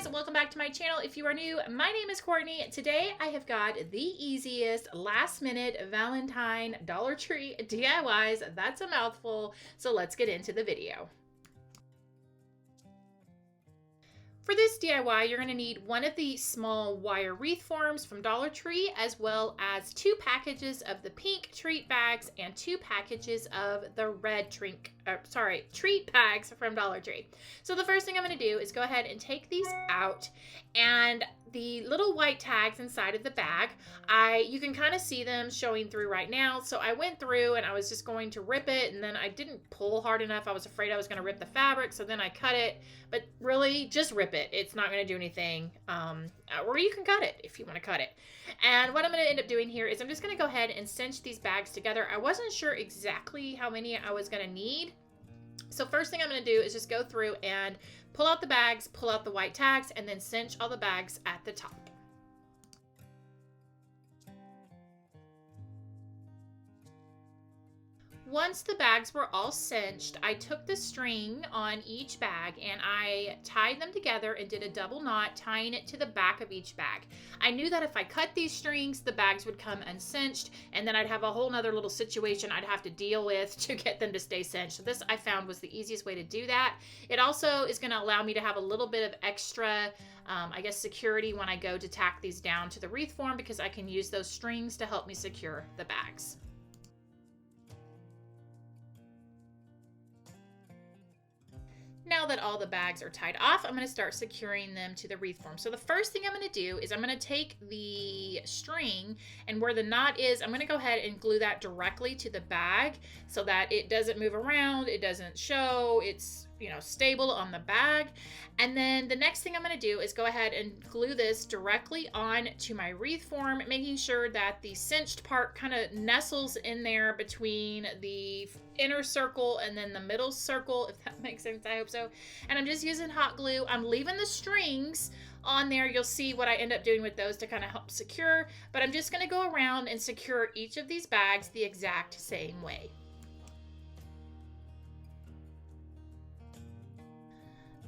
guys, welcome back to my channel. If you are new, my name is Courtney. Today I have got the easiest last minute Valentine Dollar Tree DIYs. That's a mouthful, so let's get into the video. For this DIY, you're going to need one of the small wire wreath forms from Dollar Tree, as well as 2 packages of the pink treat bags and 2 packages of the red treat bags from Dollar Tree. So the first thing I'm going to do is go ahead and take these out, and the little white tags inside of the bag, you can kind of see them showing through right now. So I went through and I was just going to rip it, and then I didn't pull hard enough. I was afraid I was going to rip the fabric, so then I cut it. But really, just rip it. It's not going to do anything. Or you can cut it if you want to cut it. And what I'm going to end up doing here is I'm just going to go ahead and cinch these bags together. I wasn't sure exactly how many I was going to need. So first thing I'm going to do is just go through and pull out the bags, pull out the white tags, and then cinch all the bags at the top. Once the bags were all cinched, I took the string on each bag and I tied them together and did a double knot, tying it to the back of each bag. I knew that if I cut these strings, the bags would come uncinched, and then I'd have a whole nother little situation I'd have to deal with to get them to stay cinched. So this I found was the easiest way to do that. It also is going to allow me to have a little bit of extra I guess security when I go to tack these down to the wreath form, because I can use those strings to help me secure the bags. Now that all the bags are tied off, I'm going to start securing them to the wreath form. So the first thing I'm going to do is I'm going to take the string, and where the knot is, I'm going to go ahead and glue that directly to the bag so that it doesn't move around, it doesn't show, it's stable on the bag. And then the next thing I'm going to do is go ahead and glue this directly on to my wreath form, making sure that the cinched part kind of nestles in there between the inner circle and then the middle circle, if that makes sense. I hope so. And I'm just using hot glue. I'm leaving the strings on there. You'll see what I end up doing with those to kind of help secure, but I'm just going to go around and secure each of these bags the exact same way.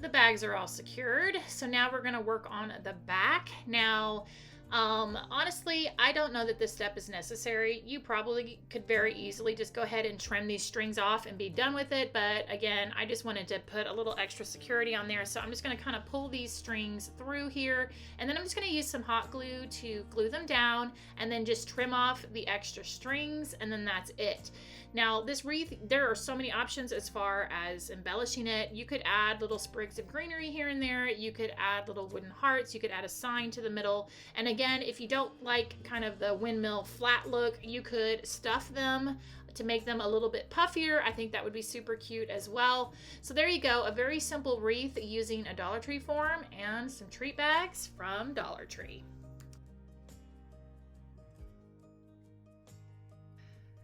The bags are all secured, so now we're going to work on the back. Now, honestly, I don't know that this step is necessary. You probably could very easily just go ahead and trim these strings off and be done with it, but again, I just wanted to put a little extra security on there, so I'm just going to kind of pull these strings through here, and then I'm just going to use some hot glue to glue them down, and then just trim off the extra strings, and then that's it. Now, this wreath, there are so many options as far as embellishing it. You could add little sprigs of greenery here and there. You could add little wooden hearts. You could add a sign to the middle. And again, if you don't like kind of the windmill flat look, you could stuff them to make them a little bit puffier. I think that would be super cute as well. So there you go, a very simple wreath using a Dollar Tree form and some treat bags from Dollar Tree.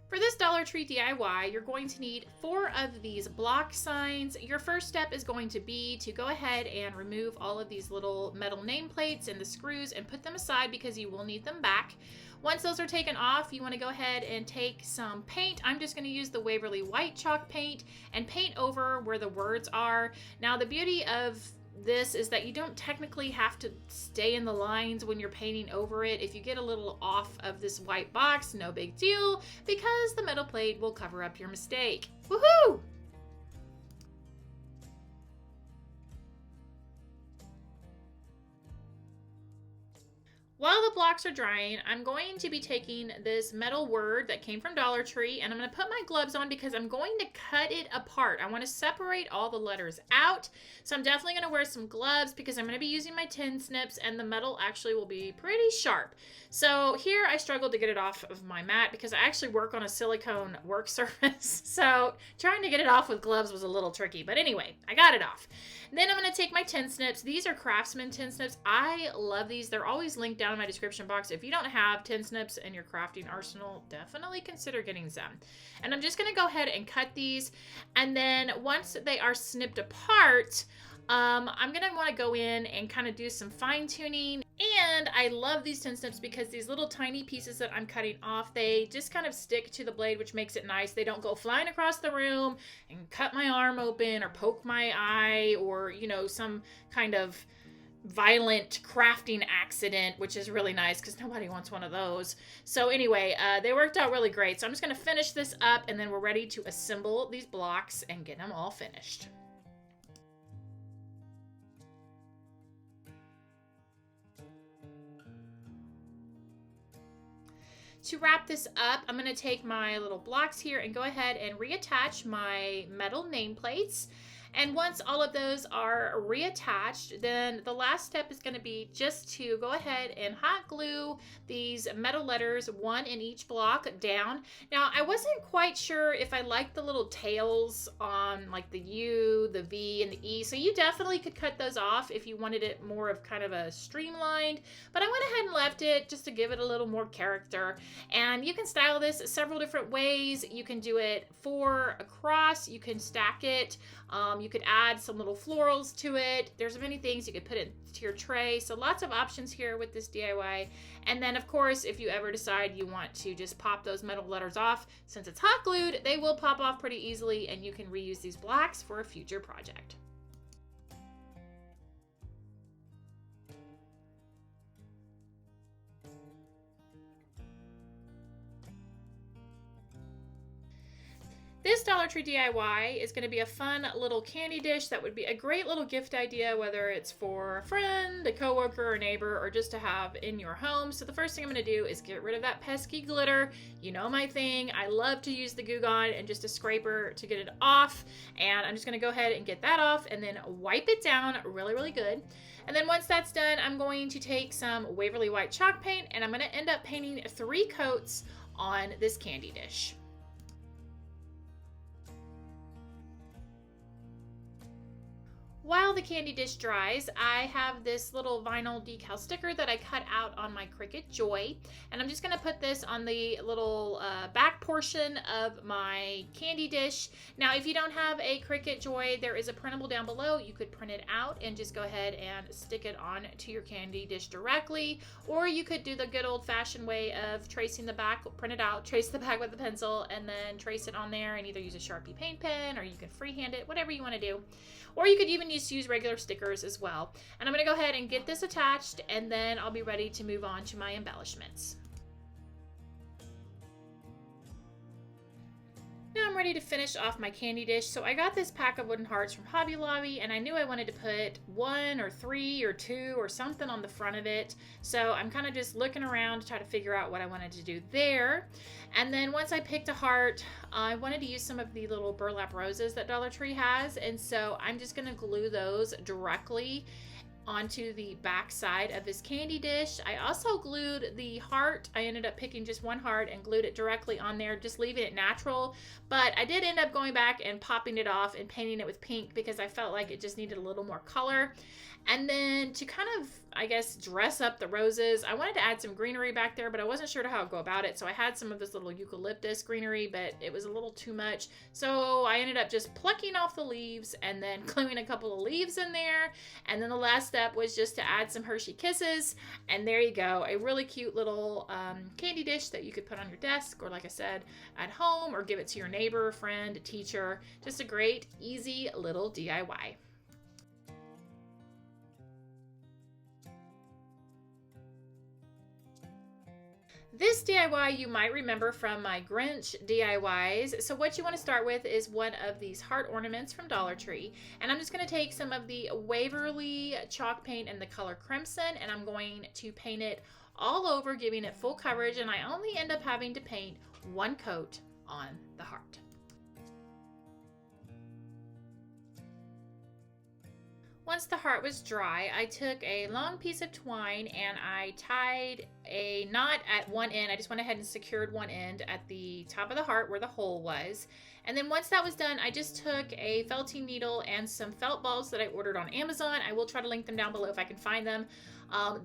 For this Dollar Tree DIY, you're going to need 4 of these block signs. Your first step is going to be to go ahead and remove all of these little metal nameplates and the screws and put them aside, because you will need them back. Once those are taken off, you want to go ahead and take some paint. I'm just going to use the Waverly white chalk paint and paint over where the words are. Now, the beauty of this is that you don't technically have to stay in the lines when you're painting over it. If you get a little off of this white box, no big deal, because the metal plate will cover up your mistake. Woohoo! While the blocks are drying, I'm going to be taking this metal word that came from Dollar Tree, and I'm going to put my gloves on because I'm going to cut it apart. I want to separate all the letters out, so I'm definitely going to wear some gloves because I'm going to be using my tin snips, and the metal actually will be pretty sharp. So here I struggled to get it off of my mat because I actually work on a silicone work surface, so trying to get it off with gloves was a little tricky, but anyway, I got it off. Then I'm going to take my tin snips. These are Craftsman tin snips. I love these. They're always linked down in my description box. If you don't have tin snips in your crafting arsenal, definitely consider getting some. And I'm just going to go ahead and cut these. And then once they are snipped apart, I'm going to want to go in and kind of do some fine tuning. And I love these tin snips because these little tiny pieces that I'm cutting off, they just kind of stick to the blade, which makes it nice. They don't go flying across the room and cut my arm open or poke my eye or, you know, some kind of violent crafting accident, which is really nice because nobody wants one of those. So anyway, they worked out really great. So I'm just going to finish this up, and then we're ready to assemble these blocks and get them all finished. To wrap this up, I'm going to take my little blocks here and go ahead and reattach my metal nameplates. And once all of those are reattached, then the last step is going to be just to go ahead and hot glue these metal letters, one in each block, down. Now, I wasn't quite sure if I liked the little tails on like the U, the V, and the E. So you definitely could cut those off if you wanted it more of kind of a streamlined. But I went ahead and left it just to give it a little more character. And you can style this several different ways. You can do it 4 across. You can stack it. You could add some little florals to it. There's many things you could put into your tray. So lots of options here with this DIY. And then of course, if you ever decide you want to just pop those metal letters off, since it's hot glued, they will pop off pretty easily and you can reuse these blocks for a future project. This Dollar Tree DIY is going to be a fun little candy dish that would be a great little gift idea, whether it's for a friend, a coworker, a neighbor, or just to have in your home. So the first thing I'm going to do is get rid of that pesky glitter. You know my thing. I love to use the Goo Gone and just a scraper to get it off. And I'm just going to go ahead and get that off and then wipe it down really, really good. And then once that's done, I'm going to take some Waverly White chalk paint and I'm going to end up painting 3 coats on this candy dish. While the candy dish dries, I have this little vinyl decal sticker that I cut out on my Cricut Joy, and I'm just going to put this on the little back portion of my candy dish. Now, if you don't have a Cricut Joy, there is a printable down below. You could print it out and just go ahead and stick it on to your candy dish directly, or you could do the good old-fashioned way of tracing the back, print it out, trace the back with a pencil, and then trace it on there and either use a Sharpie paint pen, or you can freehand it, whatever you want to do. Or you could even use regular stickers as well. And I'm going to go ahead and get this attached, and then I'll be ready to move on to my embellishments. Now I'm ready to finish off my candy dish. So I got this pack of wooden hearts from Hobby Lobby, and I knew I wanted to put 1 or 3 or 2 or something on the front of it. So I'm kind of just looking around to try to figure out what I wanted to do there. And then once I picked a heart, I wanted to use some of the little burlap roses that Dollar Tree has. And so I'm just going to glue those directly onto the back side of this candy dish. I also glued the heart. I ended up picking just 1 heart and glued it directly on there, just leaving it natural. But I did end up going back and popping it off and painting it with pink because I felt like it just needed a little more color. And then to kind of, I guess, dress up the roses, I wanted to add some greenery back there, but I wasn't sure how to go about it. So I had some of this little eucalyptus greenery, but it was a little too much. So I ended up just plucking off the leaves and then gluing a couple of leaves in there. And then the last step was just to add some Hershey Kisses. And there you go, a really cute little candy dish that you could put on your desk, or like I said, at home, or give it to your neighbor, friend, teacher. Just a great, easy little DIY. This DIY you might remember from my Grinch DIYs. So what you want to start with is one of these heart ornaments from Dollar Tree. And I'm just going to take some of the Waverly chalk paint in the color Crimson, and I'm going to paint it all over, giving it full coverage. And I only end up having to paint 1 coat on the heart. Once the heart was dry, I took a long piece of twine and I tied a knot at one end. I just went ahead and secured one end at the top of the heart where the hole was. And then once that was done, I just took a felting needle and some felt balls that I ordered on Amazon. I will try to link them down below if I can find them.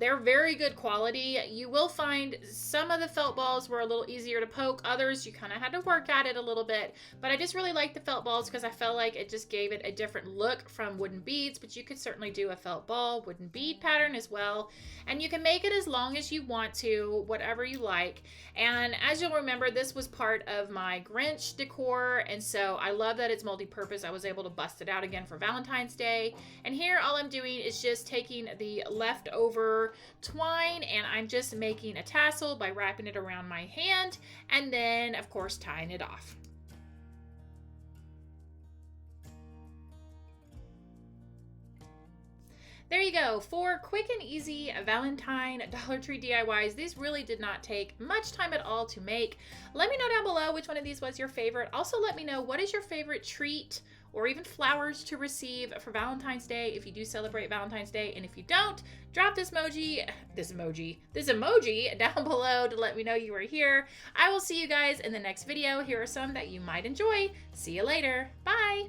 They're very good quality. You will find some of the felt balls were a little easier to poke. Others, you kind of had to work at it a little bit. But I just really liked the felt balls because I felt like it just gave it a different look from wooden beads. But you could certainly do a felt ball, wooden bead pattern as well. And you can make it as long as you want that to whatever you like. And as you'll remember, this was part of my Grinch decor, and so I love that it's multi-purpose. I was able to bust it out again for Valentine's Day. And here all I'm doing is just taking the leftover twine and I'm just making a tassel by wrapping it around my hand and then of course tying it off. There you go, 4 quick and easy Valentine Dollar Tree DIYs. These really did not take much time at all to make. Let me know down below which one of these was your favorite. Also let me know what is your favorite treat or even flowers to receive for Valentine's Day if you do celebrate Valentine's Day. And if you don't, drop this emoji down below to let me know you are here. I will see you guys in the next video. Here are some that you might enjoy. See you later. Bye.